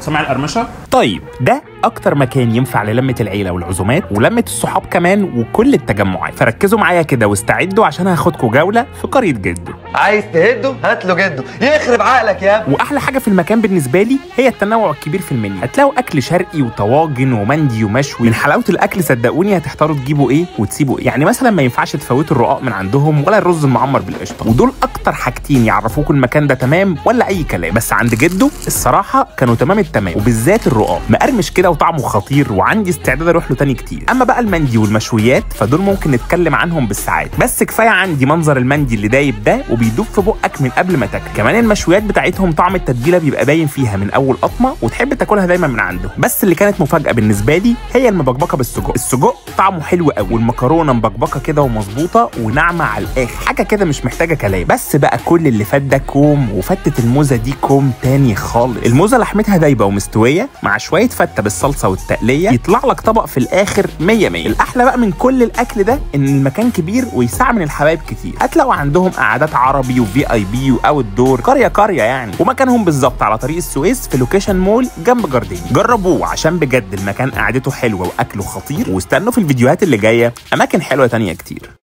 سامع القرمشه؟ طيب ده اكتر مكان ينفع للمة العيلة والعزومات ولمة الصحاب كمان وكل التجمعات، فركزوا معايا كده واستعدوا عشان هاخدكوا جولة في قرية جده. عايز تهده هات له جده يخرب عقلك يا ابني. واحلى حاجة في المكان بالنسبة لي هي التنوع الكبير في المنيو، هتلاقوا اكل شرقي وطواجن ومندي ومشوي. من حلاوة الاكل صدقوني هتحتاروا تجيبوا ايه وتسيبوا ايه، يعني مثلا ما ينفعش تفوتوا الرقاق من عندهم ولا الرز المعمر بالقشطة، ودول اكتر حاجتين يعرفوكوا المكان ده تمام ولا اي كلام. بس عند جده الصراحة كانوا تمام التمام، وبالذات الرقاق مقرمش كده وطعمه خطير وعندي استعداد اروح له تاني كتير. اما بقى المندي والمشويات فدول ممكن نتكلم عنهم بالساعات، بس كفايه عندي منظر المندي اللي دايب ده وبيدوب في بقك من قبل ما تاكل. كمان المشويات بتاعتهم طعم التتبيله بيبقى باين فيها من اول قطمه وتحب تاكلها دايما من عندهم. بس اللي كانت مفاجاه بالنسبه لي هي المبكبكه بالسجق. السجق طعمه حلو قوي والمكرونه مبكبكه كده ومظبوطه وناعمه على الاخر، حاجه كده مش محتاجه كلام. بس بقى كل اللي فات ده كوم، وفتة الموزه دي كوم تاني خالص. الموزه لحمتها دايبه ومستويه مع شويه فته بالصلصه والتقليه، يطلع لك طبق في الاخر 100 100. الاحلى بقى من كل الاكل ده ان المكان كبير ويسع من الحبايب كتير، هتلاقوا عندهم قعدات عربي وفي اي بي واوت دور، قريه يعني. ومكانهم بالظبط على طريق السويس في لوكيشن مول جنب جارديني. جربوه عشان بجد المكان قعدته حلوه واكله خطير، واستنوا في الفيديوهات اللي جايه اماكن حلوه تانيه كتير.